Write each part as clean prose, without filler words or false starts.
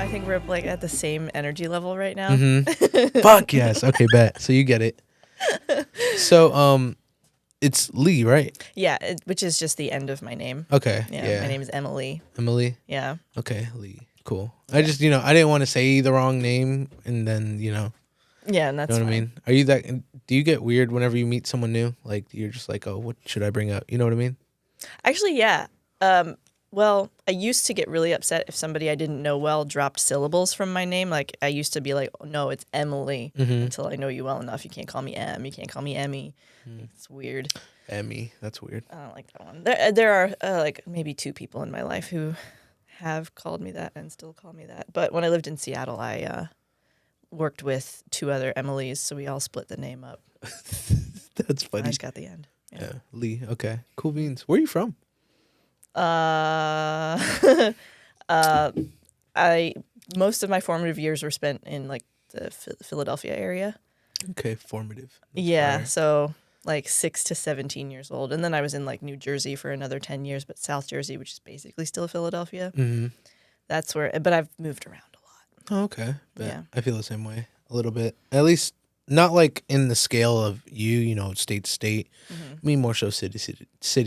I think we're like at the same energy level right now. Mm-hmm. Fuck yes. Okay, bet. So you get it. So it's Lee, right? Yeah, which is just the end of my name. Okay. Yeah. My name is Emily. Emily. Yeah. Okay, Lee. Cool. I just I didn't want to say the wrong name and then Yeah, and that's you know what fine. I mean? Are you that? Do you get weird whenever you meet someone new? Like you're just like, oh, what should I bring up? You know what I mean? Actually, yeah. Well, I used to get really upset if somebody I didn't know well dropped syllables from my name. Like I used to be like, oh, no, it's Emily. Until I know you well enough, you can't call me Em. You can't call me Emmy. It's weird. Emmy, that's weird. I don't like that one. There are like maybe 2 people in my life who have called me that and still call me that. But when I lived in Seattle, I worked with 2 other Emilys, so we all split the name up. That's funny. I just got the end. Yeah, Lee. Okay, cool beans. Where are you from? Most of my formative years were spent in like the Philadelphia area. Okay, formative. That's yeah, fire. so like 6 to 17 years old, and then I was in like New Jersey for another 10 years, but South Jersey, which is basically still Philadelphia. That's where. But I've moved around a lot. Oh, okay. Bet. Yeah, I feel the same way a little bit. At least not like in the scale of state to state. I mean more so city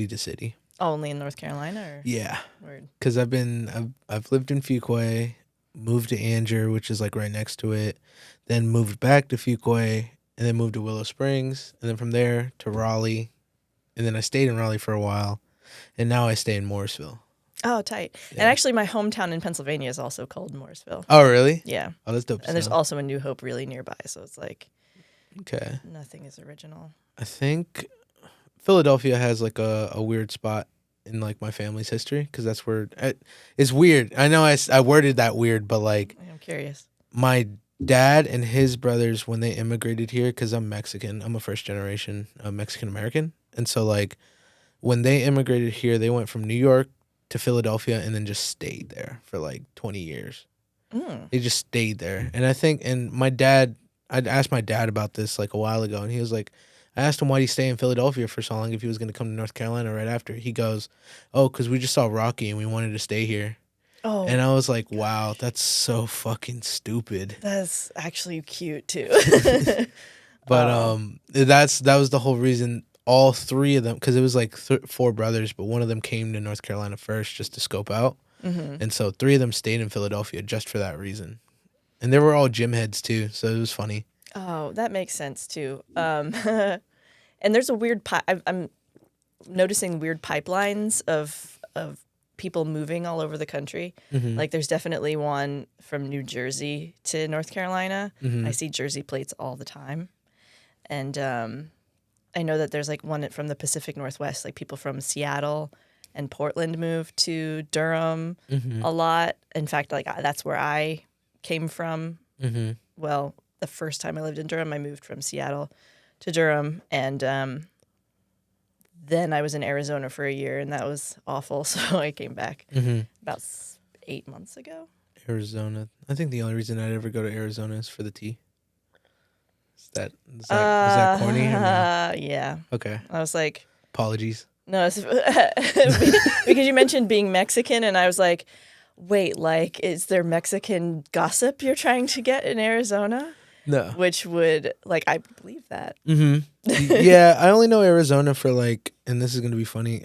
to city. Only in North Carolina, or Yeah. Word. Because I've lived in Fuquay, moved to Anger, which is like right next to it, then moved back to Fuquay, and then moved to Willow Springs, and then from there to Raleigh, and then I stayed in Raleigh for a while, and now I stay in Morrisville. Oh, tight. Yeah. And actually, my hometown in Pennsylvania is also called Morrisville. Oh, really? Yeah. Oh, that's dope. And there's also a New Hope really nearby, so it's like okay. Nothing is original. I think Philadelphia has like a weird spot in like my family's history because that's where it's weird. I know I worded that weird, but like I'm curious. My dad and his brothers, when they immigrated here, because I'm Mexican, I'm a first generation Mexican American, and so like when they immigrated here, they went from New York to Philadelphia and then just stayed there for like 20 years. They just stayed there, and I think, and my dad, I'd asked my dad about this like a while ago, and he was like, I asked him why he stay in Philadelphia for so long if he was going to come to North Carolina right after. He goes, oh, because we just saw Rocky and we wanted to stay here. Oh, and I was like, wow, that's so fucking stupid. That's actually cute too. But that was the whole reason. All 3 of them, because it was like 4 brothers, but one of them came to North Carolina first just to scope out. And so 3 of them stayed in Philadelphia just for that reason. And they were all gym heads too, so it was funny. Oh, that makes sense too. And there's a weird I'm noticing weird pipelines of people moving all over the country. Like there's definitely one from New Jersey to North Carolina. I see Jersey plates all the time. And I know that there's like one from the Pacific Northwest, like people from Seattle and Portland moved to Durham a lot. In fact, like that's where I came from. Well, the first time I lived in Durham, I moved from Seattle to Durham, and then I was in Arizona for a year, and that was awful, so I came back about 8 months ago. Arizona. I think the only reason I'd ever go to Arizona is for the tea. Is that corny? Or no? Yeah. Okay. I was like... Apologies. No, it's because you mentioned being Mexican, and I was like, wait, like, is there Mexican gossip you're trying to get in Arizona? No. Which would, like, I believe that. Yeah, I only know Arizona for, like, and this is going to be funny.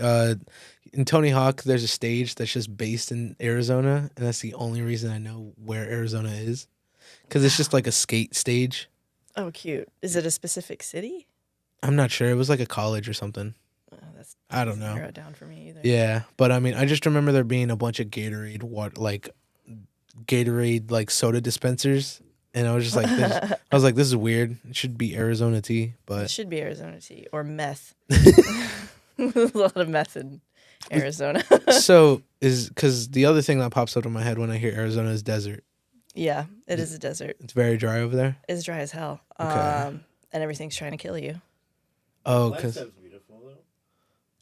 In Tony Hawk, there's a stage that's just based in Arizona, and that's the only reason I know where Arizona is. Because it's just like a skate stage. Oh, cute. Is it a specific city? I'm not sure. It was like a college or something. Oh, I don't know. Narrow it down for me either. Yeah, but I mean, I just remember there being a bunch of Gatorade soda dispensers, and I was just like, this is weird. It should be Arizona tea, but it should be Arizona tea or meth. There's a lot of meth in Arizona. So is because the other thing that pops up in my head when I hear Arizona is desert. Yeah, it is a desert. It's very dry over there. It's dry as hell. Okay. And everything's trying to kill you. Oh, because Flagstaff's beautiful though.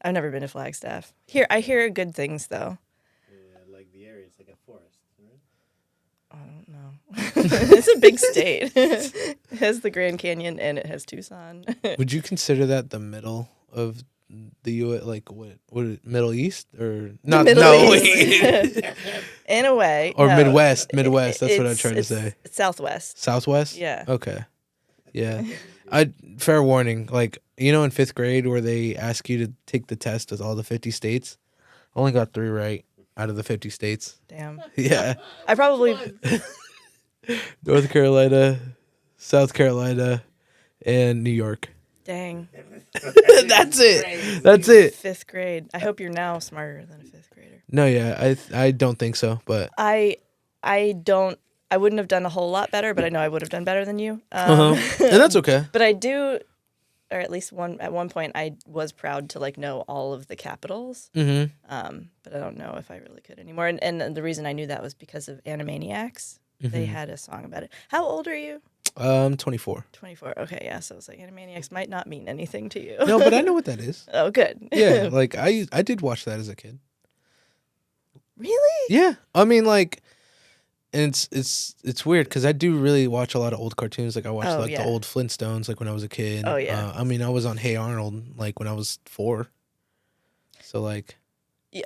I've never been to Flagstaff. I hear good things though. Yeah, like the area, it's like a forest, right? I don't know. It's a big state. It has the Grand Canyon and it has Tucson. would you consider that the middle of the like what Middle East or not? Middle No, East. wait. In a way. Or no, Midwest. That's what I it's- tried to it's say. Southwest. Southwest. Yeah. Okay. Yeah. Fair warning. Like in 5th grade where they ask you to take the test with all the 50 states, I only got 3 right out of the 50 states. Damn. Yeah. I probably North Carolina, South Carolina, and New York. dang. That's it. That's it. 5th grade. I hope you're now smarter than a 5th grader. No, yeah, I don't think so, but I wouldn't have done a whole lot better, but I know I would have done better than you. and that's okay. But I do, or at least at one point, I was proud to like know all of the capitals. Mm-hmm. But I don't know if I really could anymore. And the reason I knew that was because of Animaniacs. They had a song about it. How old are you? 24. 24. Okay, yeah. So it's like Animaniacs might not mean anything to you. No, but I know what that is. Oh, good. Yeah, like I did watch that as a kid. Really? Yeah, I mean like, and it's weird because I do really watch a lot of old cartoons. Like I watched the old Flintstones like when I was a kid. Oh yeah. I mean I was on Hey Arnold like when I was 4. So like.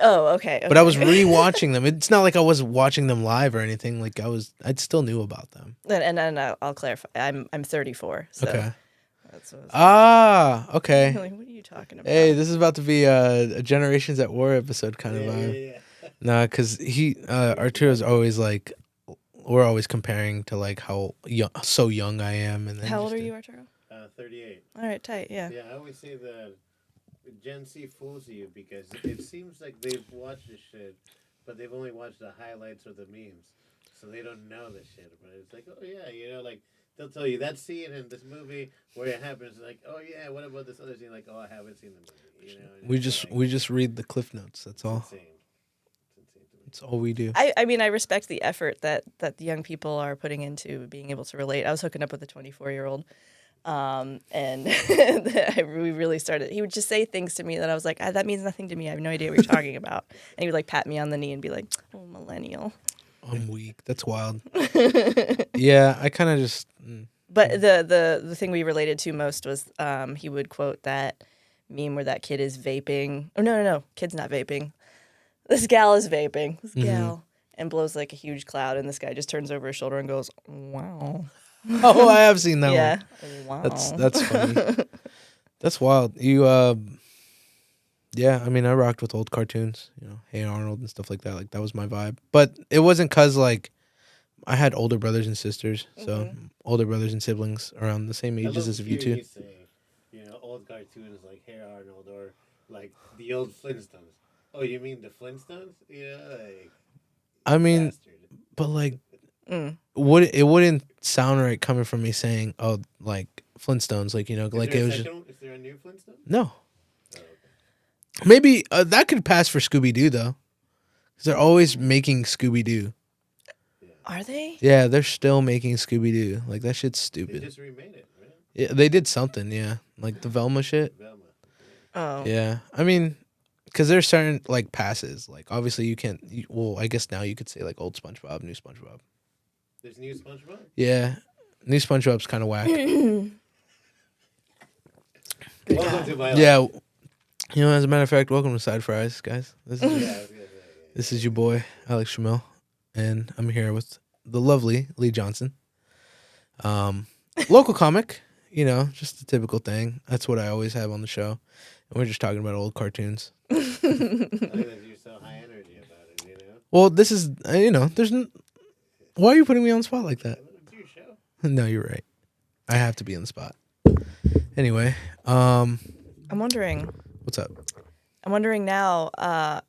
Oh, okay. But I was rewatching them. It's not like I was watching them live or anything. Like I still knew about them. And I'll clarify. I'm 34. So Okay. That's what Okay. like, what are you talking about? Hey, this is about to be a Generations at War episode kind of vibe. Yeah. Nah, because Arturo's always like, we're always comparing to like how so young I am. And then How old are you, Arturo? 38. All right, tight. Yeah. Yeah, I always say that Gen Z fools you because it seems like they've watched this shit, but they've only watched the highlights or the memes, so they don't know the shit. But it's like, oh yeah, like they'll tell you that scene in this movie where it happens. Like, oh yeah, what about this other scene? Like, oh, I haven't seen the movie. we just read the cliff notes. That's all. It's insane. It's insane to me. That's all we do. I mean, I respect the effort that the young people are putting into being able to relate. I was hooking up with a 24-year-old. And we really started. He would just say things to me that I was like, that means nothing to me. I have no idea what you're talking about. And he would like pat me on the knee and be like, "Oh, millennial." I'm weak. That's wild. Yeah, I kind of just. But the thing we related to most was he would quote that meme where that kid is vaping. Oh no, kid's not vaping. This gal is vaping. This gal and blows like a huge cloud, and this guy just turns over his shoulder and goes, "Wow." Oh, I have seen that Yeah. one. Wow. That's funny. That's wild. You yeah, I mean I rocked with old cartoons, Hey Arnold and stuff like that. Like that was my vibe. But it wasn't cuz like I had older brothers and sisters, so older brothers and siblings around the same ages as you two. You say, old cartoons like Hey Arnold or like the old Flintstones. Oh, you mean the Flintstones? Like I mean, bastard. but like wouldn't sound right coming from me saying, "Oh, like Flintstones," like like it was. Is there a new Flintstone? No. Oh, okay. Maybe that could pass for Scooby Doo though, because they're always making Scooby Doo. Are they? Yeah, they're still making Scooby Doo. Like that shit's They stupid. just remade it, right? Yeah, they did something. Yeah, like the Velma shit. Velma. Oh. Yeah, I mean, because there's certain like passes. Like obviously you can't. Well, I guess now you could say like old SpongeBob, new SpongeBob. There's new SpongeBob? Yeah, new SpongeBob's kind of whack. Welcome to my life. Yeah, as a matter of fact, welcome to Side Fries, guys. This Yeah, is I was gonna say, this is your boy Alex Shamil, and I'm here with the lovely Lee Johnson. Local comic, just the typical thing. That's what I always have on the show, and we're just talking about old cartoons. I think that you're so high energy about it, Well, this is there's. Why are you putting me on the spot like that? It's your show. No, you're right. I have to be on the spot. Anyway, I'm wondering. what's up? I'm wondering now,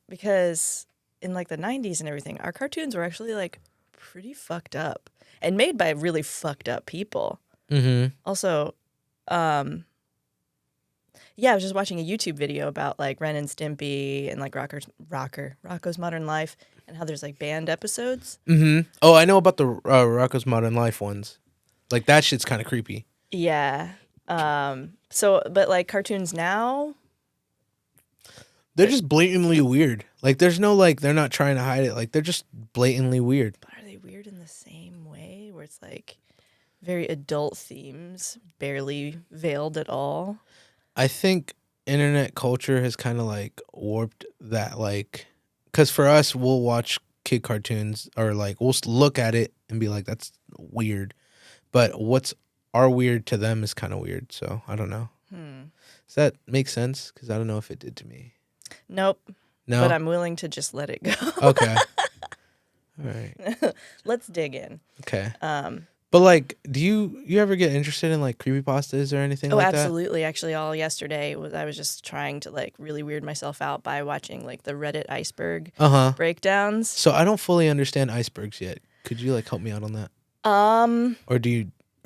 because in like the 90s and everything, our cartoons were actually like pretty fucked up and made by really fucked up people. Mm-hmm. Also, I was just watching a YouTube video about like Ren and Stimpy and like Rocco's Modern Life and how there's like banned episodes. Mm-hmm. Oh, I know about the Rocco's Modern Life ones. Like that shit's kind of creepy. Yeah. But like cartoons now, They're just blatantly weird. Like there's no like they're not trying to hide it. Like they're just blatantly weird. but are they weird in the same way where it's like very adult themes, barely veiled at all? I think internet culture has kind of like warped that, like, because for us, we'll watch kid cartoons or like we'll look at it and be like, that's weird. But what's our weird to them is kind of weird. So I don't know. Does that make sense? Because I don't know if it did to me. Nope. No? But I'm willing to just let it go. Okay. All right. Let's dig in. Okay. But like, do you ever get interested in like creepypastas or anything like that? Oh, absolutely. Actually, all yesterday I was just trying to like really weird myself out by watching like the Reddit iceberg breakdowns. So I don't fully understand icebergs yet. Could you like help me out on that? Or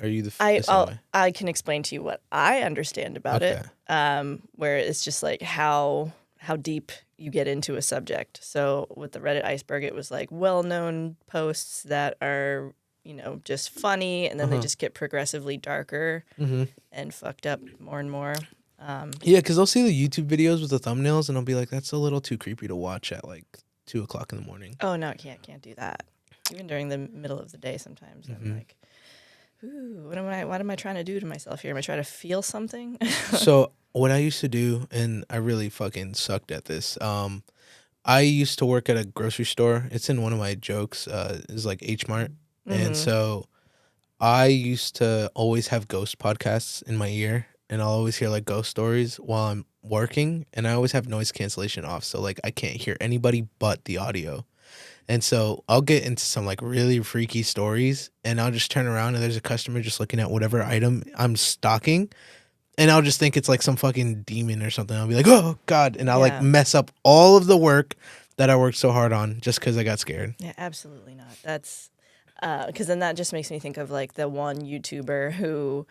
are you the same way? I can explain to you what I understand about it. Where it's just like how deep you get into a subject. So with the Reddit iceberg, it was like well-known posts that are, you know, just funny, and then they just get progressively darker and fucked up more and more. Yeah, because I'll see the YouTube videos with the thumbnails, and I'll be like, that's a little too creepy to watch at like 2:00 in the morning. Oh no, can't do that. Even during the middle of the day, sometimes I'm like, ooh, what am I trying to do to myself here? Am I trying to feel something? So what I used to do, and I really fucking sucked at this. I used to work at a grocery store. It's in one of my jokes. Is like H Mart. And so I used to always have ghost podcasts in my ear, and I'll always hear like ghost stories while I'm working, and I always have noise cancellation off, so like I can't hear anybody but the audio. And so I'll get into some like really freaky stories, and I'll just turn around and there's a customer just looking at whatever item I'm stocking, and I'll just think it's like some fucking demon or something. I'll be like, oh God, and I'll like mess up all of the work that I worked so hard on just because I got scared. Yeah, absolutely not. That's because then that just makes me think of like the one YouTuber who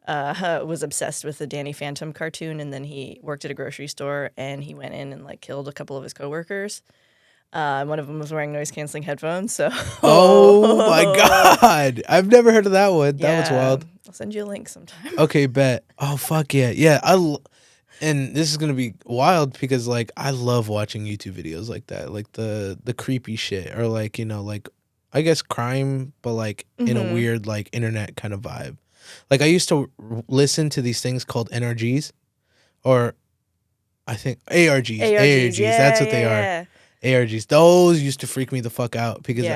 was obsessed with the Danny Phantom cartoon, and then he worked at a grocery store and he went in and like killed a couple of his coworkers. One of them was wearing noise canceling headphones. So oh my God, I've never heard of that one. That was wild. I'll send you a link sometime. Okay, bet. Oh fuck yeah, yeah. And this is gonna be wild because like I love watching YouTube videos like that, like the creepy shit, or like, you know, like I guess crime, but like in a weird like internet kind of vibe. Like I used to listen to these things called NRGs, or I think ARGs. ARGs, yeah, that's what they are. ARGs. Those used to freak me the fuck out because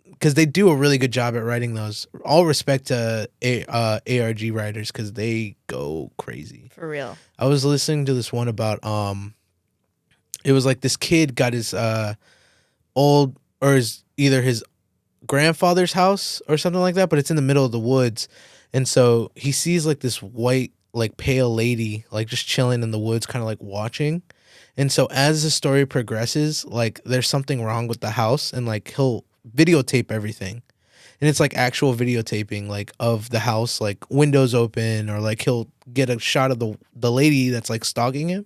because they do a really good job at writing those. All respect to ARG writers because they go crazy. For real. I was listening to this one about it was like this kid got his either his grandfather's house or something like that, but it's in the middle of the woods, and so he sees like this white like pale lady like just chilling in the woods, kind of like watching. And so as the story progresses, like there's something wrong with the house, and like he'll videotape everything, and it's like actual videotaping like of the house, like windows open, or like he'll get a shot of the lady that's like stalking him.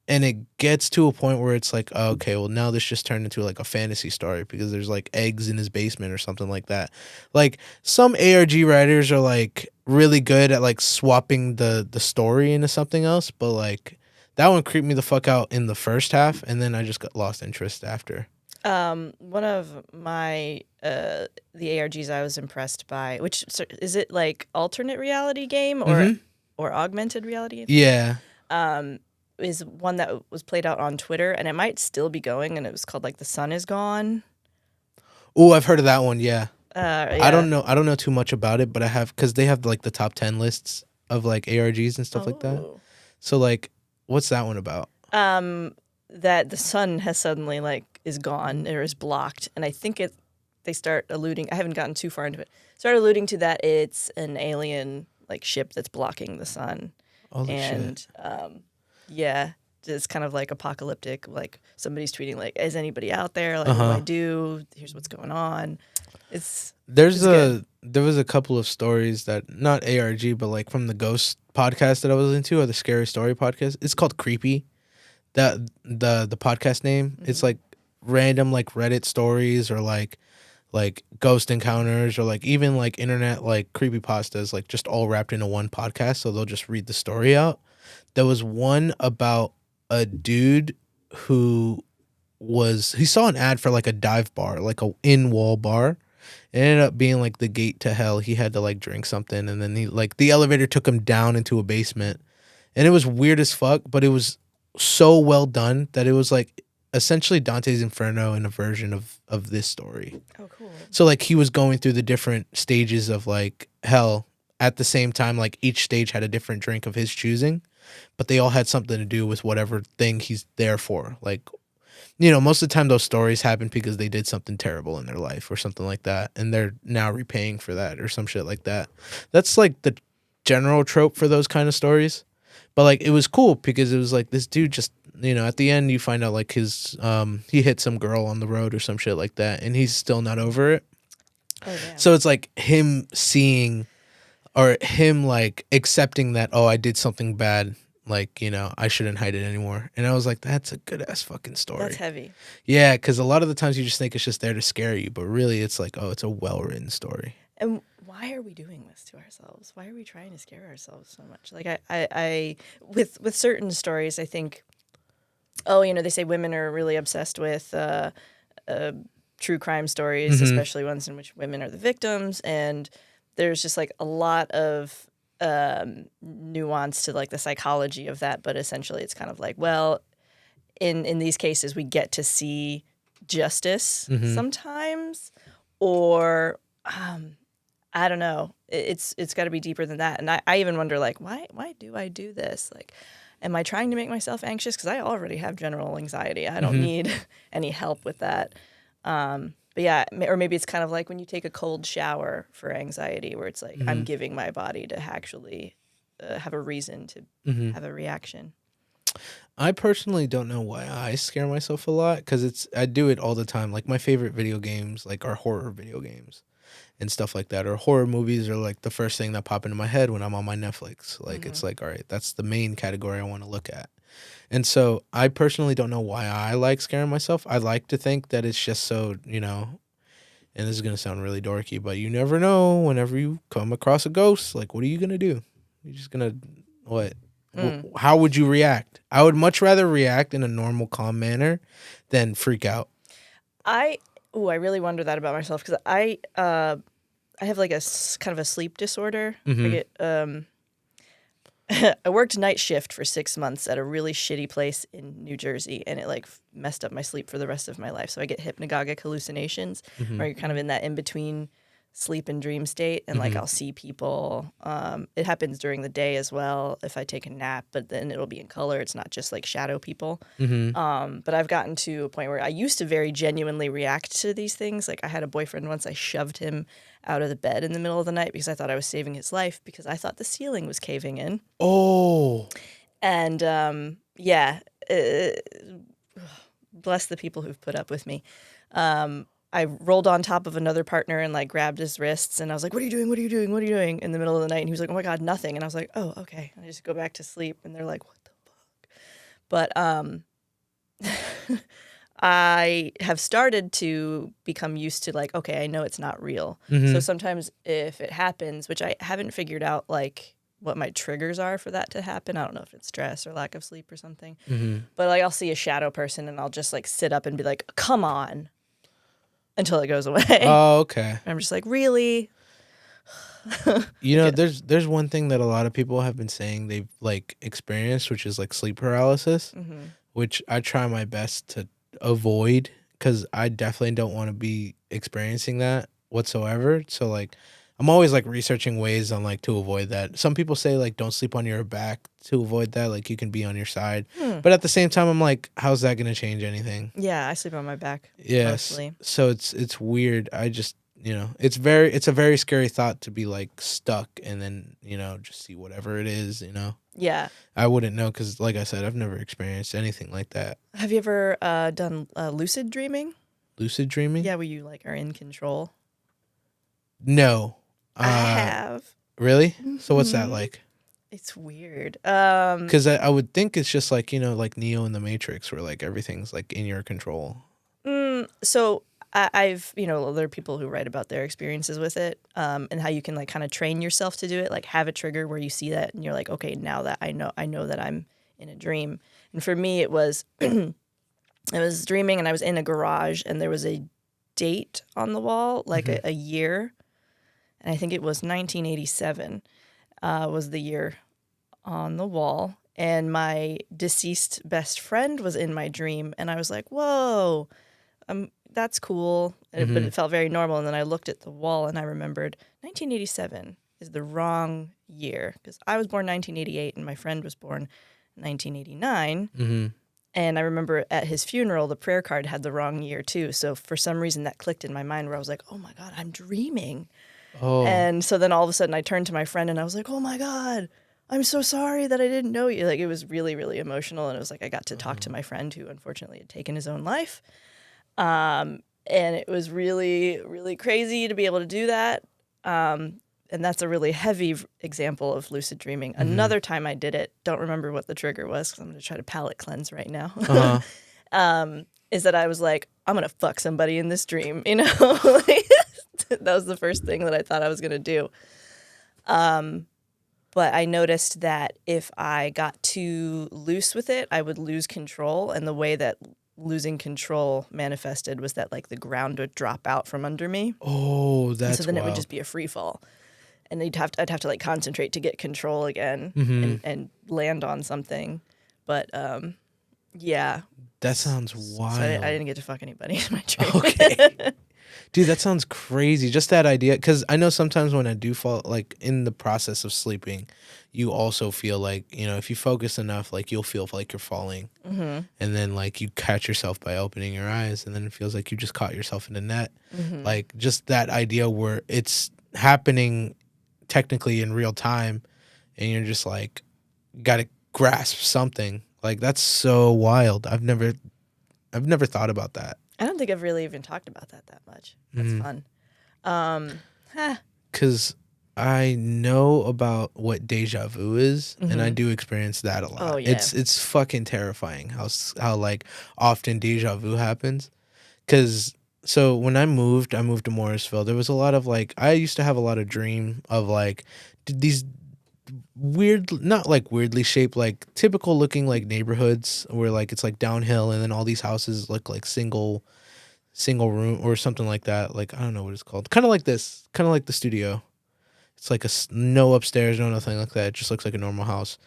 And it gets to a point where it's like, oh, okay, well now this just turned into like a fantasy story because there's like eggs in his basement or something like that. Like some ARG writers are like really good at like swapping the story into something else, but like that one creeped me the fuck out in the first half, and then I just got lost interest after. One of my the ARGs I was impressed by, which is it like alternate reality game or augmented reality game? Yeah. Is one that was played out on Twitter, and it might still be going, and it was called like The Sun Is Gone. Oh, I've heard of that one. Yeah. Yeah. I don't know too much about it, but I have, because they have like the top 10 lists of like ARGs and stuff like that. So like, what's that one about? That the sun has suddenly like is gone or is blocked, and I think they start alluding. I haven't gotten too far into it. Start alluding to that it's an alien like ship that's blocking the sun. Holy shit. Yeah, it's kind of like apocalyptic. Like somebody's tweeting like, "Is anybody out there? Like, what do I do? Here's what's going on." There was a couple of stories that, not ARG, but like from the ghost podcast that I was into, or the Scary Story podcast. It's called Creepy. That the podcast name. It's like random like Reddit stories, or like ghost encounters, or like even like internet like creepypastas, like just all wrapped into one podcast. So they'll just read the story out. There was one about a dude who he saw an ad for like a dive bar, like a in-wall bar. It ended up being like the gate to hell. He had to like drink something, and then he like the elevator took him down into a basement, And it was weird as fuck, but it was so well done that it was like essentially Dante's Inferno in a version of this story. Oh, cool. So like he was going through the different stages of like hell at the same time. Like each stage had a different drink of his choosing, but they all had something to do with whatever thing he's there for. Like, you know, most of the time those stories happen because they did something terrible in their life or something like that, and they're now repaying for that or some shit like that. That's like the general trope for those kind of stories. But like it was cool because it was like this dude just, you know, at the end you find out like his he hit some girl on the road or some shit like that, and he's still not over it. Oh, damn. So it's like him seeing or him like accepting that, oh, I did something bad, like, you know, I shouldn't hide it anymore. And I was like, that's a good ass fucking story. That's heavy. Yeah, because a lot of the times you just think it's just there to scare you, but really it's like, oh, it's a well written story. And why are we doing this to ourselves? Why are we trying to scare ourselves so much? Like I with certain stories, I think, oh, you know, they say women are really obsessed with true crime stories, especially ones in which women are the victims, and there's just like a lot of nuance to like the psychology of that. But essentially, it's kind of like, well, in these cases, we get to see justice sometimes, or I don't know. It's got to be deeper than that. And I even wonder, like, why do I do this? Like, am I trying to make myself anxious? Because I already have general anxiety. I don't need any help with that. But yeah, or maybe it's kind of like when you take a cold shower for anxiety, where it's like I'm giving my body to actually have a reason to have a reaction. I personally don't know why I scare myself a lot, because I do it all the time. Like my favorite video games like are horror video games and stuff like that, or horror movies are like the first thing that pop into my head when I'm on my Netflix. Like it's like, all right, that's the main category I want to look at. And so I personally don't know why I like scaring myself. I like to think that it's just so, you know, and this is going to sound really dorky, but you never know whenever you come across a ghost, like, what are you going to do? You're just going to, what? How would you react? I would much rather react in a normal, calm manner than freak out. I really wonder that about myself, because I have like a kind of a sleep disorder. I get, I worked night shift for 6 months at a really shitty place in New Jersey, and it like messed up my sleep for the rest of my life. So I get hypnagogic hallucinations, where you're kind of in that in between sleep and dream state, and like I'll see people. It happens during the day as well if I take a nap, but then it'll be in color. It's not just like shadow people. But I've gotten to a point where I used to very genuinely react to these things. Like I had a boyfriend once, I shoved him out of the bed in the middle of the night because I thought I was saving his life, because I thought the ceiling was caving in. Oh. And bless the people who've put up with me. I rolled on top of another partner and like grabbed his wrists, and I was like, what are you doing? What are you doing? What are you doing? In the middle of the night. And he was like, oh my God, nothing. And I was like, oh, okay. And I just go back to sleep, and they're like, what the fuck? But I have started to become used to like, okay, I know it's not real. So sometimes if it happens, which I haven't figured out like what my triggers are for that to happen. I don't know if it's stress or lack of sleep or something. But like I'll see a shadow person and I'll just like sit up and be like, come on. Until it goes away. Oh, okay. I'm just like, really? You know, there's one thing that a lot of people have been saying they've like experienced, which is like sleep paralysis, which I try my best to avoid, because I definitely don't want to be experiencing that whatsoever. So like I'm always like researching ways on like to avoid that. Some people say like don't sleep on your back to avoid that, like you can be on your side. But at the same time I'm like, how's that gonna change anything? Yeah, I sleep on my back. Yes. Mostly. So it's weird. I just, you know, it's a very scary thought to be like stuck and then, you know, just see whatever it is, you know. Yeah. I wouldn't know, because like I said, I've never experienced anything like that. Have you ever done lucid dreaming? Lucid dreaming? Yeah, where you like are in control. No. I have. Really? So what's that like? It's weird. Because I would think it's just like, you know, like Neo in the Matrix, where like everything's like in your control. So I've, you know, there are people who write about their experiences with it, and how you can like kind of train yourself to do it, like have a trigger where you see that and you're like, okay, now that I know that I'm in a dream. And for me, it was, I was dreaming and I was in a garage and there was a date on the wall, like a year. And I think it was 1987 was the year on the wall. and my deceased best friend was in my dream, and I was like, whoa, that's cool. But it felt very normal. And then I looked at the wall and I remembered 1987 is the wrong year because I was born 1988 and my friend was born 1989. And I remember at his funeral, the prayer card had the wrong year too. So for some reason that clicked in my mind where I was like, oh my God, I'm dreaming. Oh. And so then all of a sudden I turned to my friend and I was like, oh my God, I'm so sorry that I didn't know you. Like, it was really, really emotional. And it was like I got to talk to my friend who unfortunately had taken his own life. And it was really, really crazy to be able to do that. And that's a really heavy example of lucid dreaming. Another time I did it, don't remember what the trigger was because I'm going to try to palate cleanse right now, is that I was like, I'm going to fuck somebody in this dream, you know? That was the first thing that I thought I was going to do. But I noticed that if I got too loose with it, I would lose control. And the way that losing control manifested was that like the ground would drop out from under me. Oh, that's so then wild. It would just be a free fall. And I'd have to like concentrate to get control again and land on something. But yeah. That sounds wild. So I didn't get to fuck anybody in my dream. Okay. Dude, that sounds crazy. Just that idea. Because I know sometimes when I do fall, like in the process of sleeping, you also feel like, you know, if you focus enough, like you'll feel like you're falling. And then like you catch yourself by opening your eyes. And then it feels like you just caught yourself in a net. Like just that idea where it's happening technically in real time. And you're just like, got to grasp something. Like that's so wild. I've never thought about that. I don't think I've really even talked about that much. That's fun. Because I know about what deja vu is, and I do experience that a lot. Oh, yeah. It's fucking terrifying how like often deja vu happens. Because so when I moved to Morrisville, there was a lot of like I used to have a lot of dream of like these weird, not like weirdly shaped, like typical looking like neighborhoods where like it's like downhill and then all these houses look like single room or something like that. Like I don't know what it's called. Kind of like this, kind of like the studio. It's like no upstairs, no nothing like that. It just looks like a normal house.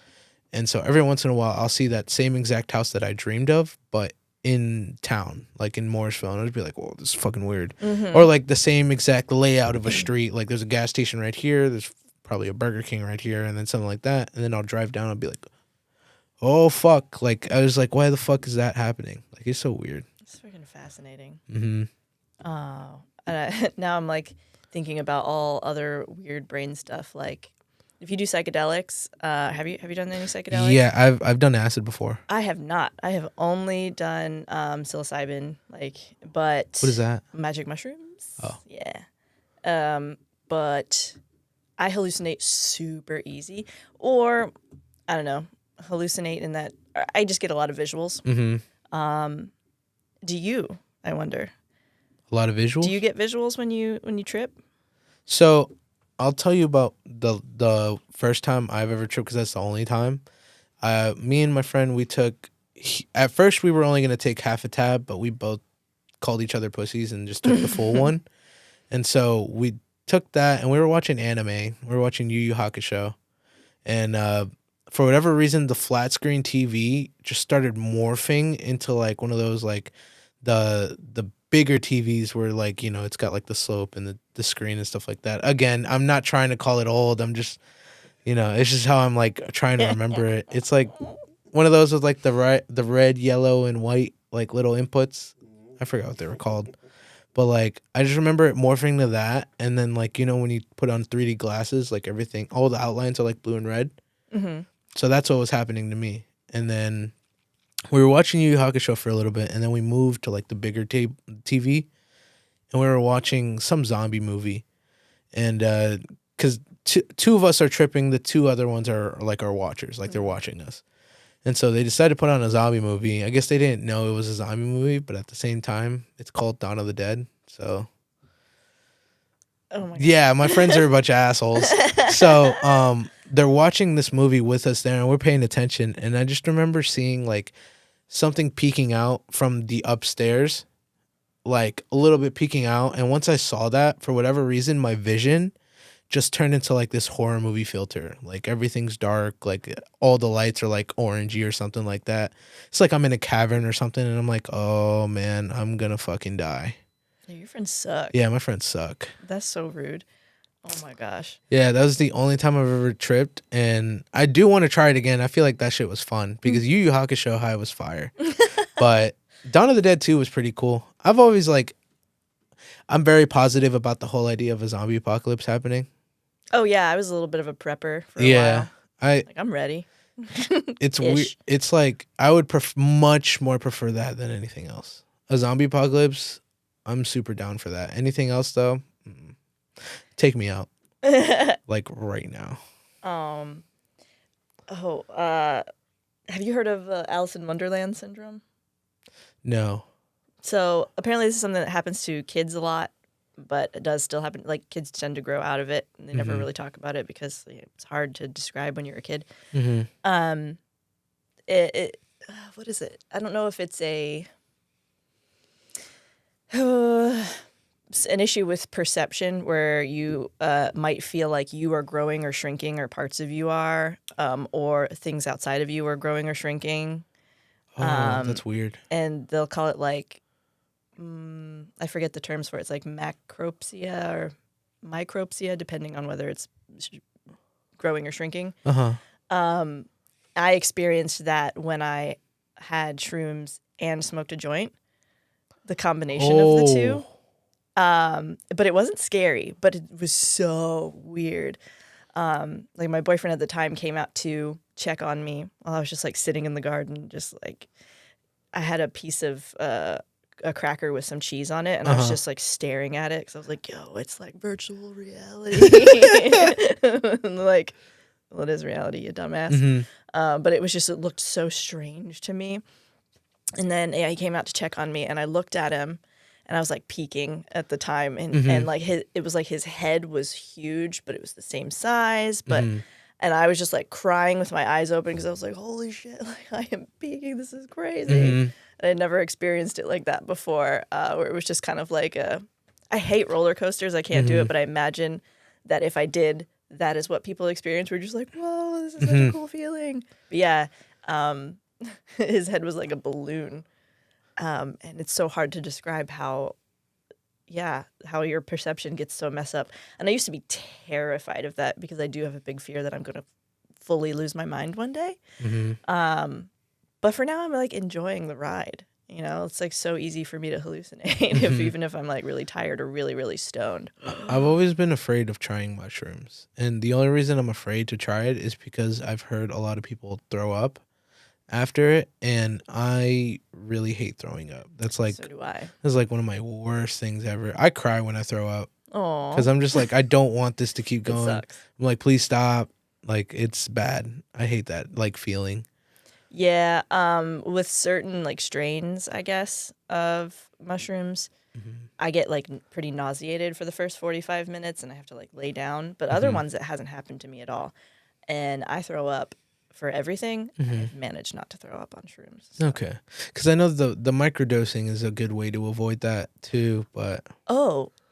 And so every once in a while I'll see that same exact house that I dreamed of, but in town, like in Morrisville, and I'd be like, whoa, this is fucking weird. Or like the same exact layout of a street. Like there's a gas station right here, there's probably a Burger King right here, and then something like that. And then I'll drive down, I'll be like, oh fuck. Like I was like, why the fuck is that happening? Like it's so weird. It's freaking fascinating. Oh, and now I'm like thinking about all other weird brain stuff. Like if you do psychedelics, have you done any psychedelics? Yeah, I've done acid before. I have not. I have only done psilocybin. But what is that? Magic mushrooms. Oh, yeah. But I hallucinate super easy, or I don't know, hallucinate in that I just get a lot of visuals. Do you? I wonder. A lot of visuals? Do you get visuals when you trip? So I'll tell you about the first time I've ever tripped because that's the only time. Me and my friend, at first we were only going to take half a tab, but we both called each other pussies and just took the full one. And so we took that and we were watching anime. We were watching Yu Yu Hakusho. And for whatever reason, the flat screen TV just started morphing into like one of those like the bigger TVs where like, you know, it's got like the slope and the screen and stuff like that. Again, I'm not trying to call it old. I'm just, you know, it's just how I'm like trying to remember it. It's like one of those with like the red, yellow, and white like little inputs. I forgot what they were called. But like I just remember it morphing to that, and then like, you know, when you put on 3D glasses, like everything, all the outlines are like blue and red. So that's what was happening to me. And then we were watching Yu Yu Hakusho for a little bit, and then we moved to like the bigger TV, and we were watching some zombie movie, and because two of us are tripping, the two other ones are like our watchers, like they're watching us. And so they decided to put on a zombie movie. I guess they didn't know it was a zombie movie, but at the same time, it's called Dawn of the Dead. So, oh my God. Yeah, my friends are a bunch of assholes. So, they're watching this movie with us there, and we're paying attention. And I just remember seeing like something peeking out from the upstairs, like a little bit peeking out. And once I saw that, for whatever reason, my vision just turned into like this horror movie filter. Like everything's dark, like all the lights are like orangey or something like that. It's like I'm in a cavern or something, and I'm like, oh man, I'm gonna fucking die. Yeah, your friends suck. Yeah, my friends suck. That's so rude. Oh my gosh. Yeah, that was the only time I've ever tripped, and I do want to try it again. I feel like that shit was fun because Yu Yu Hakusho High was fire, but Dawn of the Dead 2 was pretty cool. I've always like, I'm very positive about the whole idea of a zombie apocalypse happening. Oh yeah, I was a little bit of a prepper for a while. I'm ready. It's weird. It's like I would much more prefer that than anything else. A zombie apocalypse, I'm super down for that. Anything else though, take me out like right now. Have you heard of Alice in Wonderland syndrome? No. So apparently this is something that happens to kids a lot, but it does still happen. Like kids tend to grow out of it, and they never really talk about it because it's hard to describe when you're a kid. What is it? I don't know if it's an issue with perception where you might feel like you are growing or shrinking, or parts of you are, or things outside of you are growing or shrinking. Oh, that's weird. And they'll call it like, I forget the terms for it. It's like macropsia or micropsia, depending on whether it's growing or shrinking. I experienced that when I had shrooms and smoked a joint, the combination of the two. But it wasn't scary, but it was so weird. Like my boyfriend at the time came out to check on me while I was just like sitting in the garden, just like I had a piece of a cracker with some cheese on it, and I was just like staring at it because I was like, yo, it's like virtual reality. Like, well, it is reality, you dumbass. But it looked so strange to me. And then he came out to check on me, and I looked at him, and I was like peeking at the time, and like it was like his head was huge, but it was the same size, but and I was just like crying with my eyes open because I was like, holy shit, like I am peeking, this is crazy. And I'd never experienced it like that before, where it was just kind of like I hate roller coasters, I can't do it, but I imagine that if I did, that is what people experience. We're just like, whoa, this is such a cool feeling. But yeah, his head was like a balloon. And it's so hard to describe how your perception gets so messed up. And I used to be terrified of that because I do have a big fear that I'm going to fully lose my mind one day. But for now, I'm like enjoying the ride. You know, it's like so easy for me to hallucinate, even if I'm like really tired or really, really stoned. I've always been afraid of trying mushrooms. And the only reason I'm afraid to try it is because I've heard a lot of people throw up after it, and I really hate throwing up. That's like, so do I. That's like one of my worst things ever. I cry when I throw up. Oh, because I'm just like, I don't want this to keep going. Sucks. I'm like, please stop. Like, it's bad. I hate that like feeling. Yeah, with certain like strains, I guess, of mushrooms, I get like pretty nauseated for the first 45 minutes, and I have to like lay down. But other ones, it hasn't happened to me at all, and I throw up for everything. I've managed not to throw up on shrooms. So. Okay, because I know the microdosing is a good way to avoid that too. But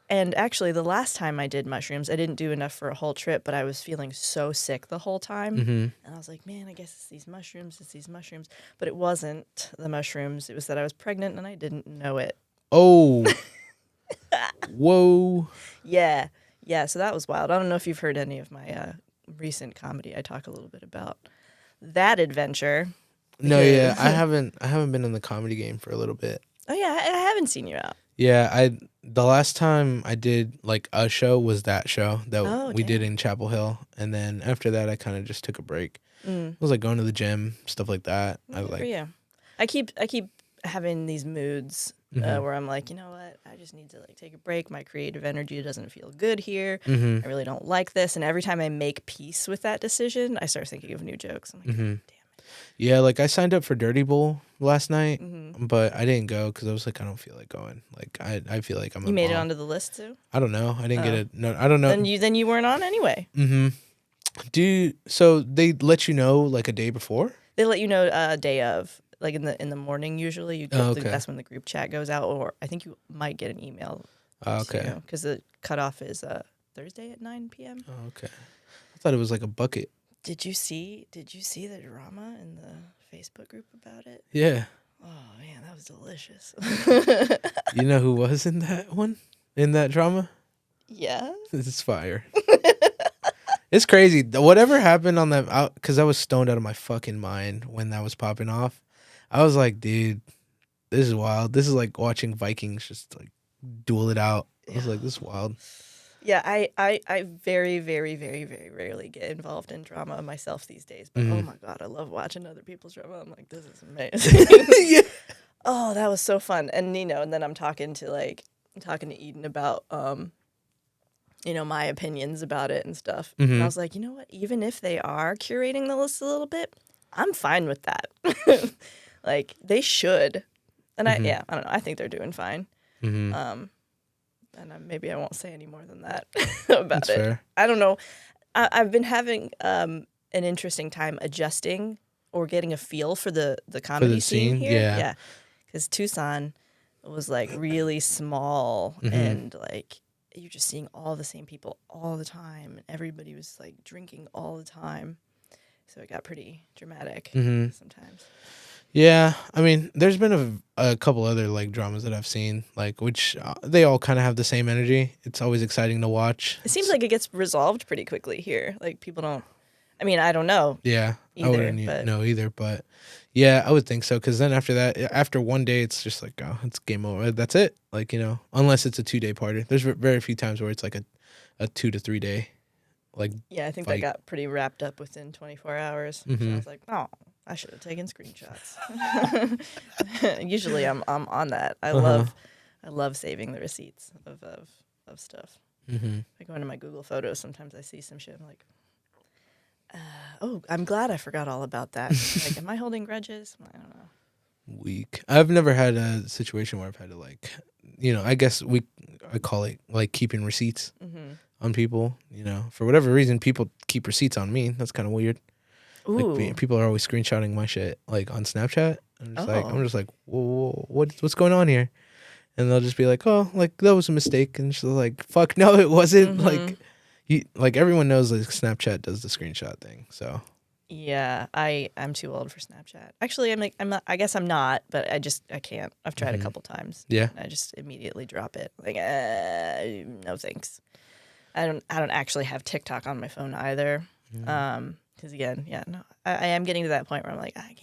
and actually, the last time I did mushrooms, I didn't do enough for a whole trip, but I was feeling so sick the whole time. And I was like, man, I guess it's these mushrooms. But it wasn't the mushrooms. It was that I was pregnant and I didn't know it. Oh. Whoa. Yeah. Yeah, so that was wild. I don't know if you've heard any of my recent comedy. I talk a little bit about that adventure. No, yeah. I haven't been in the comedy game for a little bit. Oh, yeah. I haven't seen you out. Yeah, the last time I did like a show was that show that we did in Chapel Hill, and then after that I kind of just took a break. It was like going to the gym, stuff like that. I keep having these moods where I'm like, you know what, I just need to like take a break. My creative energy doesn't feel good here. I really don't like this, and every time I make peace with that decision, I start thinking of new jokes. I'm like, damn. Yeah, like I signed up for Dirty Bowl last night, but I didn't go because I was like, I don't feel like going. Like I feel like I'm. You made it onto the list too? I don't know. I didn't get it. No, I don't know. Then you weren't on anyway. So they let you know like a day before? They let you know a day of, like in the morning. Usually, you get that's when the group chat goes out, or I think you might get an email. Okay. Because the cutoff is Thursday at 9 p.m. Oh, okay. I thought it was like a bucket. Did you see the drama in the Facebook group about it? Yeah. Oh man, that was delicious. You know who was in that one? In that drama? Yeah. It's fire. It's crazy. Whatever happened on that, because I was stoned out of my fucking mind when that was popping off. I was like, dude, this is wild. This is like watching Vikings just like duel it out. I was like, this is wild. Yeah, I very, very, very, very rarely get involved in drama myself these days. But oh my God, I love watching other people's drama. I'm like, this is amazing. Yeah. Oh, that was so fun. And and then I'm talking to Eden about my opinions about it and stuff. And I was like, you know what? Even if they are curating the list a little bit, I'm fine with that. Like they should. And I don't know. I think they're doing fine. And maybe I won't say any more than that about That's it. fair. I don't know. I've been having an interesting time adjusting or getting a feel for the comedy scene here. Yeah. Because Tucson was like really small and like you're just seeing all the same people all the time. And everybody was like drinking all the time. So it got pretty dramatic sometimes. Yeah, I mean, there's been a couple other like dramas that I've seen, like which they all kind of have the same energy. It's always exciting to watch. It seems like it gets resolved pretty quickly here. Like people don't. I mean, I don't know. Yeah, either, I wouldn't know either, but yeah, I would think so. Because then after that, after one day, it's just like, oh, it's game over. That's it. Like unless it's a 2-day party. There's very few times where it's like a 2 to 3 day. Like yeah, I think fight. that got pretty wrapped up within 24 hours. So I was like, oh. I should have taken screenshots. Usually I'm on that. I love saving the receipts of stuff. I go into my Google Photos. Sometimes I see some shit. I'm like, oh, I'm glad I forgot all about that. Like, am I holding grudges? I don't know. Weak. I've never had a situation where I've had to like, I guess I call it like keeping receipts on people. For whatever reason, people keep receipts on me. That's kind of weird. Ooh. Like people are always screenshotting my shit like on Snapchat. I'm just like, whoa, what's going on here? And they'll just be like, oh, like that was a mistake, and she's like, fuck, no, it wasn't. Like everyone knows like Snapchat does the screenshot thing. So yeah, I'm too old for Snapchat. Actually, I guess I'm not, but I can't. I've tried a couple times. Yeah, I just immediately drop it. Like, no thanks. I don't actually have TikTok on my phone either. Because again, I am getting to that point where I'm like, I don't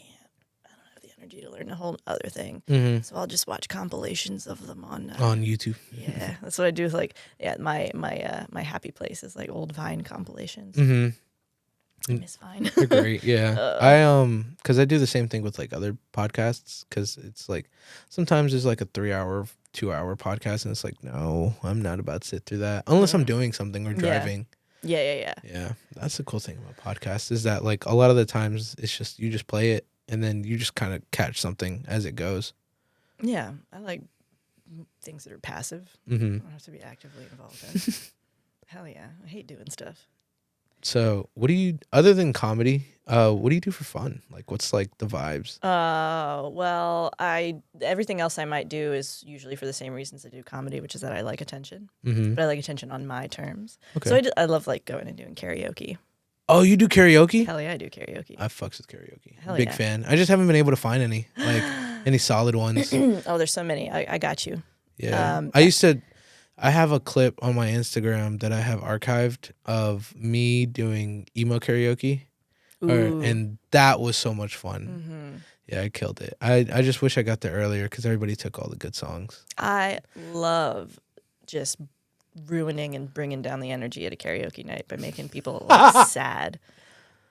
have the energy to learn a whole other thing. So I'll just watch compilations of them on YouTube. Yeah, that's what I do. Like, my happy place is like old Vine compilations. I miss Vine. They're great. Yeah, because I do the same thing with like other podcasts. Because it's like sometimes there's like a 3-hour, 2-hour podcast, and it's like, no, I'm not about to sit through that unless I'm doing something or driving. Yeah. Yeah, that's the cool thing about podcasts is that like a lot of the times it's just you just play it and then you just kind of catch something as it goes. Yeah, I like things that are passive. I don't have to be actively involved in. Hell yeah, I hate doing stuff. So, what do you other than comedy? What do you do for fun? Like, what's like the vibes? Well, everything else I might do is usually for the same reasons I do comedy, which is that I like attention, but I like attention on my terms. Okay. So I love like going and doing karaoke. Oh, you do karaoke? Hell yeah, I do karaoke. I fucks with karaoke. Hell Big fan. I just haven't been able to find any solid ones. Oh, there's so many. I got you. Yeah, I have a clip on my Instagram that I have archived of me doing emo karaoke. And that was so much fun. Yeah, I killed it. I just wish I got there earlier because everybody took all the good songs. I love just ruining and bringing down the energy at a karaoke night by making people sad.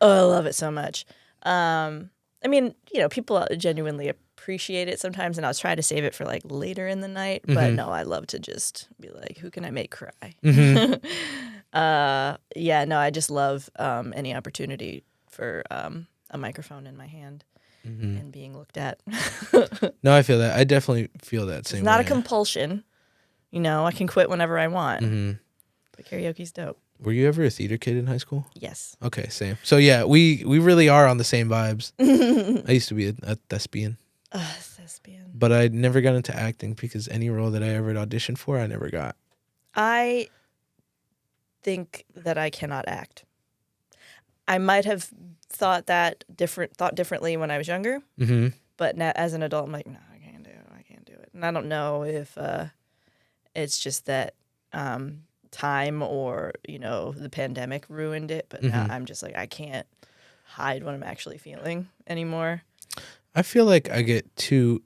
Oh, I love it so much. I mean, people genuinely appreciate it sometimes, and I was trying to save it for like later in the night. But no, I love to just be like, who can I make cry? I just love any opportunity for a microphone in my hand and being looked at. No, I feel that. I definitely feel that same way. It's not a compulsion. I can quit whenever I want. But karaoke's dope. Were you ever a theater kid in high school? Yes. Okay, same. So yeah, we really are on the same vibes. I used to be a thespian. Thespian. But I never got into acting because any role that I ever auditioned for, I never got. I think that I cannot act. I might have thought differently when I was younger, Mm-hmm. but now as an adult, I'm like, no, I can't do it. And I don't know if it's just that time or the pandemic ruined it, but now I'm just like, I can't hide what I'm actually feeling anymore. I feel like I get too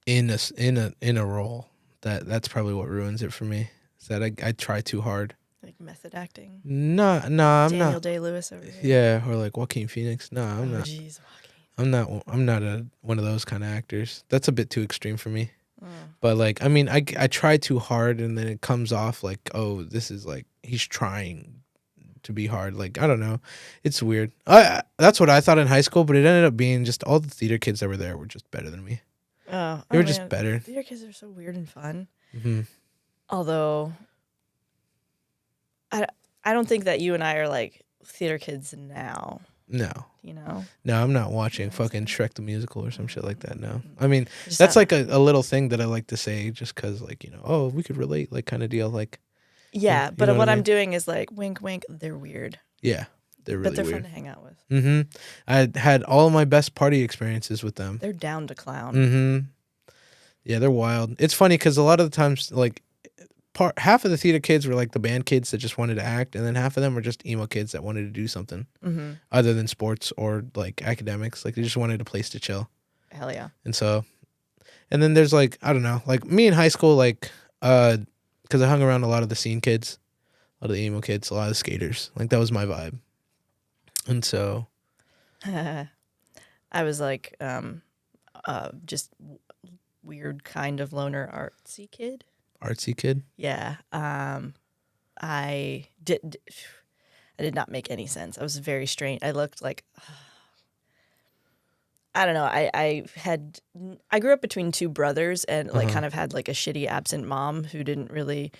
in a role. That's probably what ruins it for me. Is that I try too hard. Like method acting. No, I'm Daniel not. Day-Lewis over here. Yeah, or like Joaquin Phoenix. No, I'm not. Jeez, I'm not one of those kind of actors. That's a bit too extreme for me. oh. But like, I mean, I try too hard, and then it comes off like, oh, this is like he's trying to be hard. Like, I don't know, it's weird. That's what I thought in high school, but it ended up being just all the theater kids that were there were just better than me. They were just better. Theater kids are so weird and fun. Mm-hmm. Although, I don't think that you and I are like theater kids now. No. No, I'm not watching fucking Shrek the Musical or some shit like that. No, I mean that's like a little thing that I like to say just because like oh we could relate like kind of deal like. Yeah, but what I'm doing is like wink, wink. They're weird. Yeah, they're really but they're weird. fun to hang out with. Mm-hmm. I had all of my best party experiences with them. They're down to clown. Mm-hmm. Yeah, they're wild. It's funny because a lot of the times like half of the theater kids were like the band kids that just wanted to act, and then half of them were just emo kids that wanted to do something other than sports or like academics. Like they just wanted a place to chill. Hell yeah. And then there's like, I don't know, like me in high school, like because I hung around a lot of the scene kids, a lot of the emo kids, a lot of the skaters. Like that was my vibe. And so I was like just weird kind of loner artsy kid. Artsy kid? Yeah. I did not make any sense. I was very strange. I looked like I don't know. I grew up between two brothers and like kind of had like a shitty absent mom who didn't really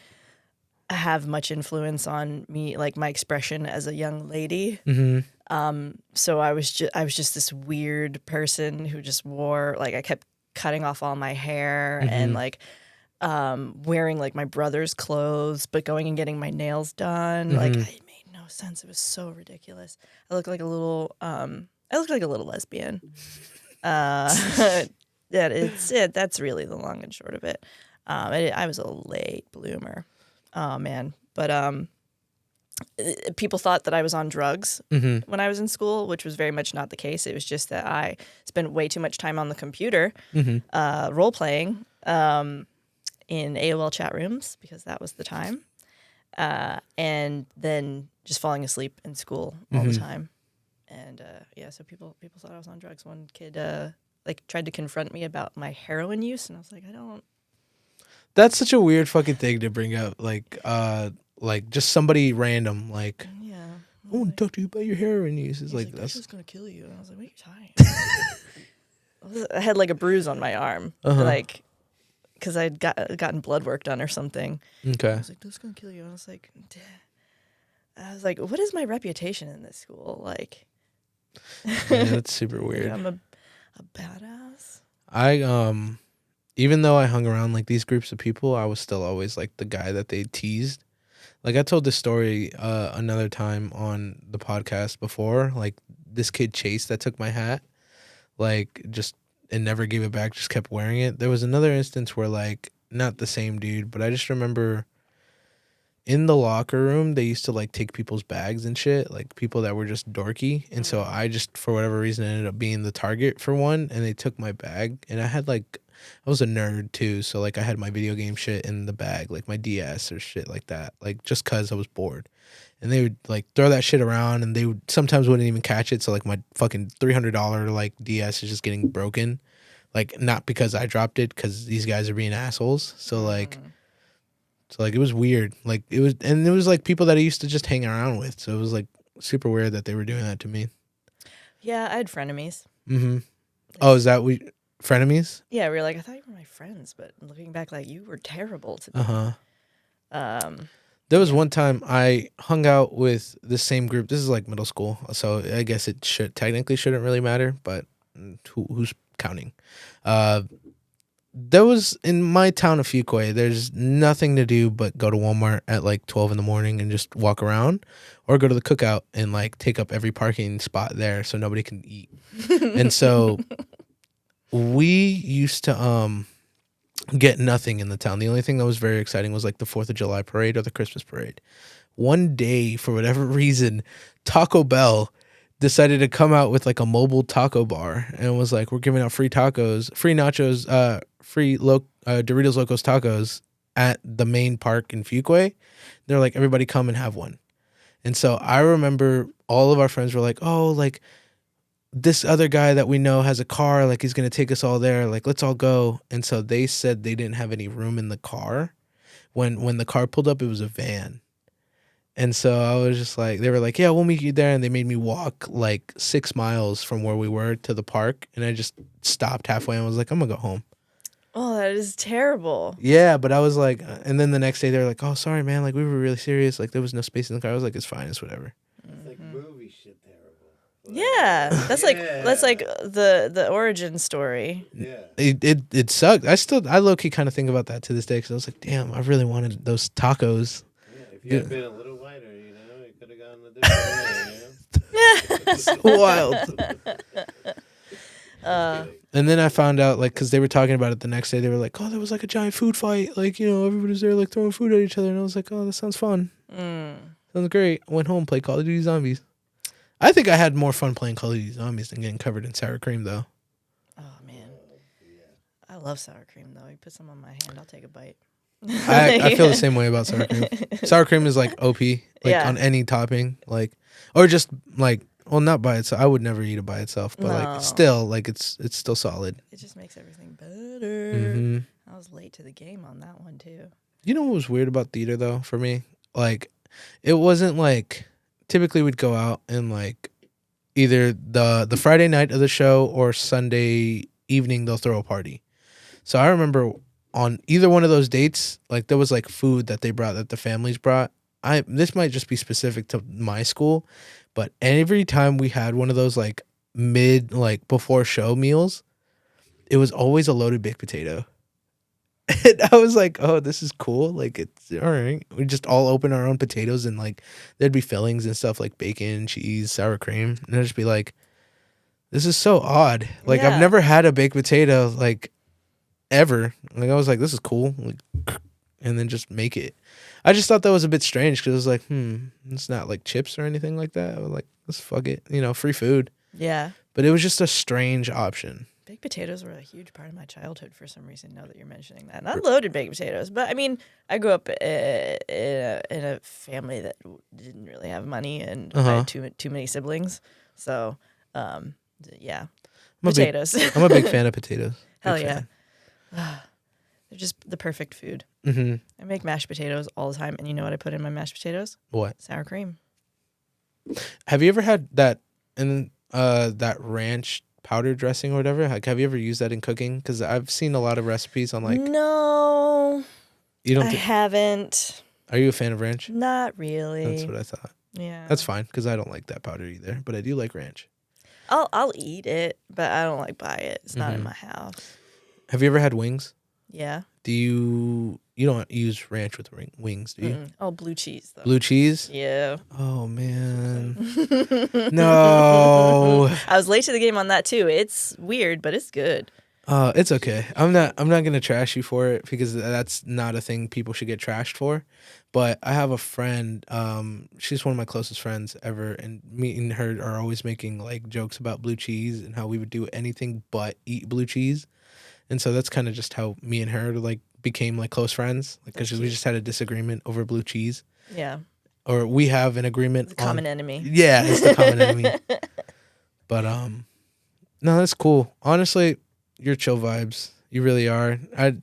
have much influence on me, like my expression as a young lady. Mm-hmm. So I was just this weird person who just wore like I kept cutting off all my hair and like wearing like my brother's clothes, but going and getting my nails done. Like it made no sense. It was so ridiculous. I looked like a little lesbian. That's really the long and short of it. I was a late bloomer. Oh man. But people thought that I was on drugs when I was in school, which was very much not the case. It was just that I spent way too much time on the computer role playing in AOL chat rooms because that was the time. And then just falling asleep in school all the time. And so people thought I was on drugs. One kid like tried to confront me about my heroin use, and I was like, I don't. That's such a weird fucking thing to bring up. Like just somebody random, like, Yeah. I want to talk to you about your heroin use. It's like that's just gonna kill you. And I was like, what are you talking about? I had like a bruise on my arm, like, because I'd gotten blood work done or something. Okay. I was like, that's gonna kill you. And I was like, what is my reputation in this school? Like, yeah, that's super weird. I'm a badass. Even though I hung around like these groups of people, I was still always like the guy that they teased. Like I told this story another time on the podcast before, like this kid Chase that took my hat, like just and never gave it back, just kept wearing it. There was another instance where like not the same dude, but I just remember in the locker room they used to like take people's bags and shit, like people that were just dorky. And so I just for whatever reason ended up being the target for one, and they took my bag, and I had like I was a nerd too, so like I had my video game shit in the bag, like my DS or shit like that, like just cause I was bored. And they would like throw that shit around, and they would sometimes wouldn't even catch it. So like my fucking $300 like DS is just getting broken, like not because I dropped it, because these guys are being assholes. So like it was weird. Like it was like people that I used to just hang around with. So it was like super weird that they were doing that to me. Yeah, I had frenemies. Mm-hmm. Oh, is that frenemies? Yeah, we were like, I thought you were my friends, but looking back, like you were terrible to me. There was one time I hung out with the same group. This is like middle school, so I guess it technically shouldn't really matter, but who's counting? there was in my town of Fuquay, there's nothing to do but go to Walmart at like 12 in the morning and just walk around, or go to the cookout and like take up every parking spot there so nobody can eat. And so we used to get nothing in the town. The only thing that was very exciting was like the 4th of July parade or the Christmas parade. One day, for whatever reason, Taco Bell decided to come out with like a mobile taco bar and was like, we're giving out free tacos, free nachos, Doritos Locos tacos at the main park in Fuquay. They're like, everybody come and have one. And so I remember all of our friends were like, oh, like this other guy that we know has a car, like he's going to take us all there. Like, let's all go. And so they said they didn't have any room in the car. When the car pulled up, it was a van. And so I was just like, they were like, yeah, we'll meet you there. And they made me walk like 6 miles from where we were to the park. And I just stopped halfway and was like, I'm going to go home. Oh, that is terrible. Yeah, but I was like, and then the next day they were like, oh, sorry, man. Like, we were really serious. Like, there was no space in the car. I was like, it's fine. It's whatever. It's like movie shit terrible. Yeah, that's like the origin story. Yeah. It sucked. I low key kind of think about that to this day because I was like, damn, I really wanted those tacos. Yeah, if you had been a little wider, you know, it could have gone a different way, you know? It's wild. And then I found out, like, because they were talking about it the next day, they were like, oh, there was like a giant food fight. Like, you know, everybody was there like throwing food at each other. And I was like, oh, that sounds fun. Sounds great. I went home, played Call of Duty Zombies. I think I had more fun playing Call of Duty Zombies than getting covered in sour cream, though. Oh, man. I love sour cream, though. You put some on my hand, I'll take a bite. I feel the same way about sour cream. Sour cream is like OP, like on any topping, like, or just like, well, not by itself. I would never eat it by itself, but like still, like it's still solid. It just makes everything better. I was late to the game on that one too. You know what was weird about theater though for me? Like, it wasn't like typically we'd go out and like either the Friday night of the show or Sunday evening they'll throw a party. So I remember on either one of those dates, like there was like food that they brought that the families brought. This might just be specific to my school, but every time we had one of those like before show meals, it was always a loaded baked potato. And I was like, oh, this is cool. Like, it's all right. We just all open our own potatoes and like there'd be fillings and stuff like bacon, cheese, sour cream. And I'd just be like, this is so odd. Like, I've never had a baked potato like ever. Like, I was like, this is cool. Like, and then just make it. I just thought that was a bit strange because it was like, it's not like chips or anything like that. I was like, let's fuck it. You know, free food. Yeah. But it was just a strange option. Baked potatoes were a huge part of my childhood for some reason, now that you're mentioning that. Not loaded baked potatoes, but I mean, I grew up in a family that didn't really have money, and I had too many siblings. So, yeah, potatoes. I'm a big fan of potatoes. Hell yeah. They're just the perfect food. I make mashed potatoes all the time, and you know what I put in my mashed potatoes? What? Sour cream. Have you ever had that that ranch powder dressing or whatever? Like, have you ever used that in cooking? Because I've seen a lot of recipes on like. No, you don't. I haven't. Are you a fan of ranch? Not really. That's what I thought. Yeah, that's fine because I don't like that powder either, but I do like ranch. I'll eat it, but I don't like buy it. It's not in my house. Have you ever had wings? Yeah. Do you don't use ranch with wings, do you? Oh, blue cheese though. Blue cheese? Yeah. Oh man. No. I was late to the game on that too. It's weird, but it's good. It's okay. I'm not gonna trash you for it because that's not a thing people should get trashed for. But I have a friend, she's one of my closest friends ever, and me and her are always making like jokes about blue cheese and how we would do anything but eat blue cheese. And so that's kind of just how me and her like became like close friends, because we just had a disagreement over blue cheese. Yeah. Or we have an agreement. The common enemy. Yeah, it's the common enemy. But no, that's cool. Honestly, you're chill vibes. You really are. I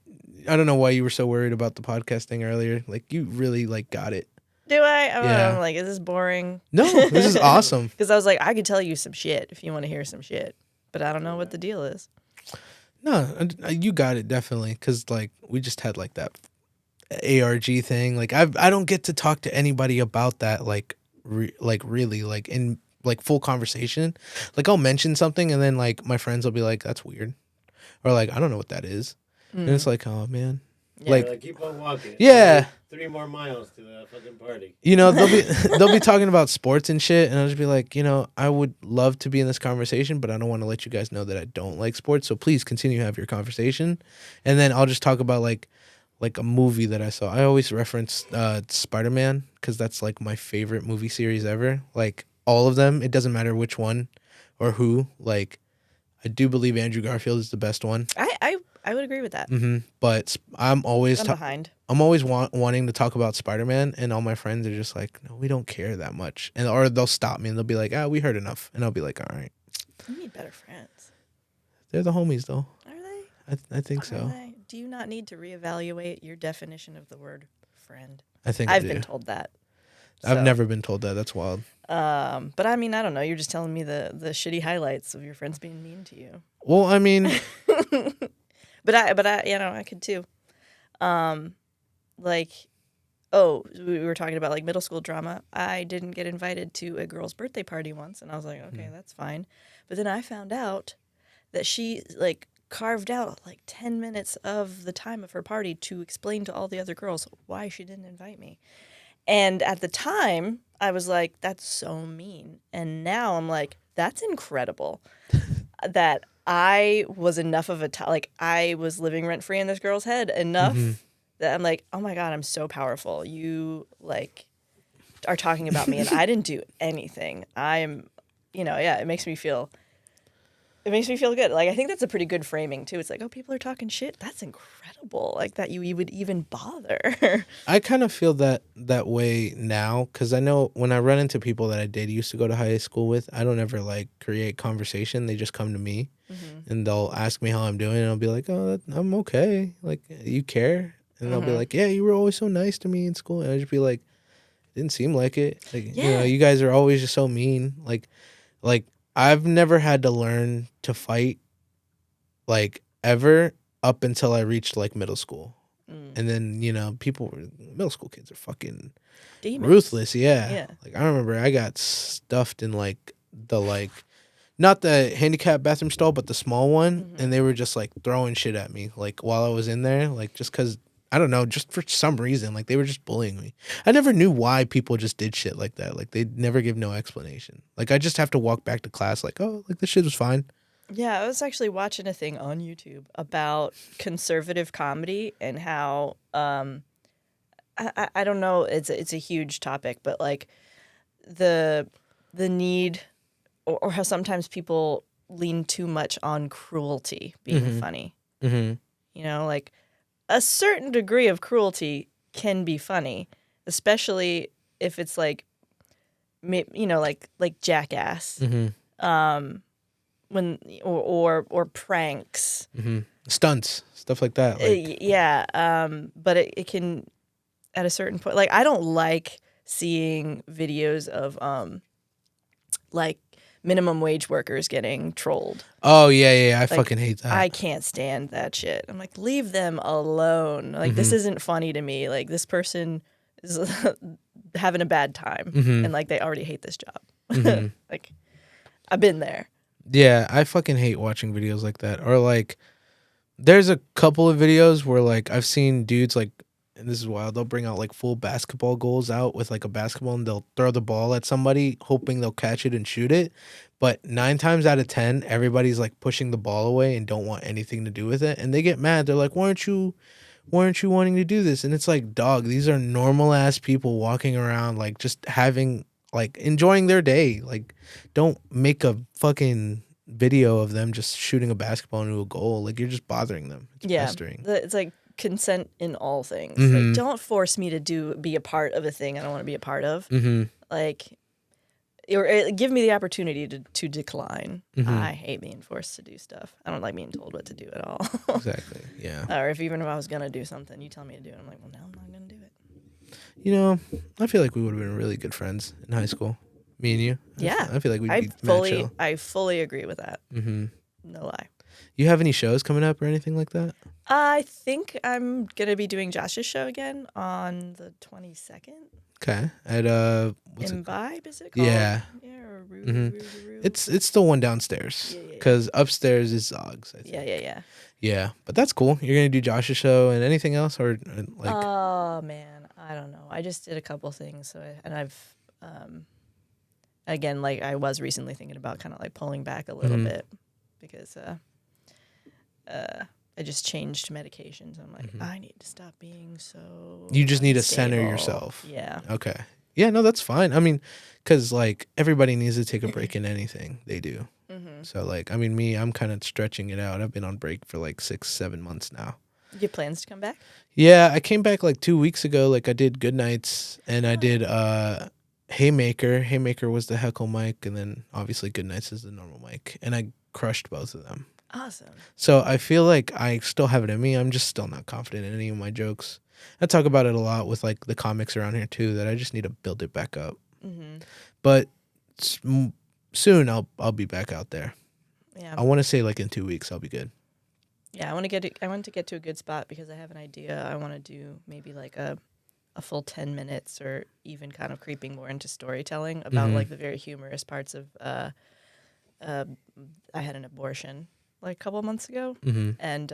don't know why you were so worried about the podcast thing earlier. Like, you really like got it. Do I? I'm like, is this boring? No, this is awesome. Because I was like, I could tell you some shit if you want to hear some shit, but I don't know what the deal is. No, you got it definitely, because like we just had like that ARG thing. Like I don't get to talk to anybody about that like really like in like full conversation. Like I'll mention something and then like my friends will be like, "That's weird," or like, "I don't know what that is," And it's like, oh man. Yeah. Like keep on walking. Yeah. 3 more miles to the fucking party. You know, they'll be talking about sports and shit, and I'll just be like, you know, I would love to be in this conversation, but I don't want to let you guys know that I don't like sports. So please continue to have your conversation, and then I'll just talk about like a movie that I saw. I always reference Spider-Man because that's like my favorite movie series ever. Like all of them, it doesn't matter which one or who. Like I do believe Andrew Garfield is the best one. I would agree with that. But I'm always behind. I'm always wanting to talk about Spider-Man, and all my friends are just like, no, we don't care that much, and or they'll stop me and they'll be like, we heard enough, and I'll be like, all right. You need better friends. They're the homies though. Are they? I think so. Do you not need to reevaluate your definition of the word friend? I think I've been told that. I've never been told that. That's wild. But I mean, I don't know. You're just telling me the shitty highlights of your friends being mean to you. Well, I mean, but I, you know, I could too. Like, we were talking about like middle school drama. I didn't get invited to a girl's birthday party once, and I was like, okay, that's fine. But then I found out that she like carved out like 10 minutes of the time of her party to explain to all the other girls why she didn't invite me. And at the time, I was like, that's so mean. And now I'm like, that's incredible that I was enough of like I was living rent free in this girl's head enough that I'm like, oh my God, I'm so powerful. You like are talking about me and I didn't do anything. I'm, you know, yeah, it makes me feel good. Like, I think that's a pretty good framing too. It's like, oh, people are talking shit. That's incredible. Like that you would even bother. I kind of feel that way now because I know when I run into people that I used to go to high school with, I don't ever like create conversation. They just come to me and they'll ask me how I'm doing, and I'll be like, oh, I'm okay. Like, you care? And they'll be like, yeah, you were always so nice to me in school. And I'll just be like, didn't seem like it. Like, you know, you guys are always just so mean. Like I've never had to learn to fight, like, ever up until I reached, like, middle school. And then, you know, middle school kids are fucking Demons. ruthless, yeah. Like, I remember I got stuffed in, like, not the handicap bathroom stall, but the small one, and they were just, like, throwing shit at me, like, while I was in there, like, just because, I don't know, just for some reason, like, they were just bullying me. I never knew why people just did shit like that. Like, they'd never give no explanation. Like, I just have to walk back to class like, oh, like, this shit was fine. Yeah, I was actually watching a thing on YouTube about conservative comedy and how, I don't know, it's a huge topic, but, like, the need or how sometimes people lean too much on cruelty being funny. You know, like, a certain degree of cruelty can be funny, especially if it's like, you know, like Jackass, when or pranks, stunts, stuff like that. Like. But it can, at a certain point, like, I don't like seeing videos of like minimum wage workers getting trolled. Oh, yeah. I fucking hate that. I can't stand that shit. I'm like, leave them alone. Like, this isn't funny to me. Like, this person is having a bad time. And, like, they already hate this job. Like, I've been there. Yeah, I fucking hate watching videos like that. Or, like, there's a couple of videos where, like, I've seen dudes, like, and this is wild, they'll bring out, like, full basketball goals out with, like, a basketball, and they'll throw the ball at somebody, hoping they'll catch it and shoot it. But 9 times out of 10, everybody's, like, pushing the ball away and don't want anything to do with it. And they get mad. They're like, why aren't you wanting to do this? And it's like, dog, these are normal-ass people walking around, like, just having, like, enjoying their day. Like, don't make a fucking video of them just shooting a basketball into a goal. Like, you're just bothering them. It's pestering. It's like consent in all things. Like, don't force me to be a part of a thing I don't want to be a part of. Like, or give me the opportunity to decline. I hate being forced to do stuff. I don't like being told what to do at all. Exactly. Yeah. Or even if I was gonna do something, you tell me to do it, I'm like, well, now I'm not gonna do it. You know, I feel like we would have been really good friends in high school. Me and you. Yeah. I feel like we'd be mad chill. I fully agree with that. No lie. You have any shows coming up or anything like that? I think I'm gonna be doing Josh's show again on the 22nd. Okay. At what's it? Imbibe, is it called? Yeah. Yeah, or Mhm. It's the one downstairs. Yeah. Because upstairs is Zog's, I think. Yeah. Yeah, but that's cool. You're gonna do Josh's show and anything else, or like? Oh man, I don't know. I just did a couple things, I've again, like I was recently thinking about kind of like pulling back a little bit because I just changed medications. I'm like, I need to stop being so. You just need to center unstable. yourself. Yeah. Okay. Yeah, no, that's fine. I mean, because like everybody needs to take a break in anything they do. So like, I mean, I'm kind of stretching it out. I've been on break for like 6-7 months now. You have plans to come back? Yeah, I came back like 2 weeks ago. Like I did Good Nights and I did Haymaker. Haymaker was the heckle mic, and then obviously Good Nights is the normal mic. And I crushed both of them. Awesome. So I feel like I still have it in me. I'm just still not confident in any of my jokes. I talk about it a lot with like the comics around here too, that I just need to build it back up. But soon I'll be back out there. Yeah. I want to say like in 2 weeks I'll be good. Yeah, I want to get to a good spot because I have an idea. I want to do maybe like a full 10 minutes or even kind of creeping more into storytelling about like the very humorous parts of I had an abortion like a couple of months ago, and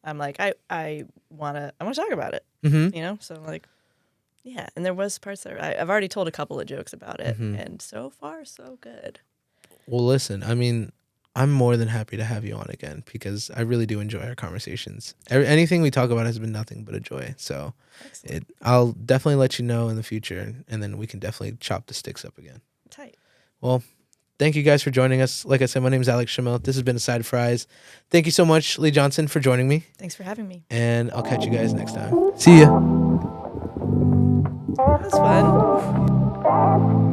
I'm like I want to talk about it, you know. So I'm like, yeah, and there was parts that I've already told a couple of jokes about it, and so far so good. Well, listen, I mean, I'm more than happy to have you on again because I really do enjoy our conversations. Anything we talk about has been nothing but a joy. So I'll definitely let you know in the future, and then we can definitely chop the sticks up again. Tight. Well, thank you guys for joining us. Like I said, my name is Alex Schimmel. This has been Aside Fries. Thank you so much, Lee Johnson, for joining me. Thanks for having me. And I'll catch you guys next time. See ya. That was fun.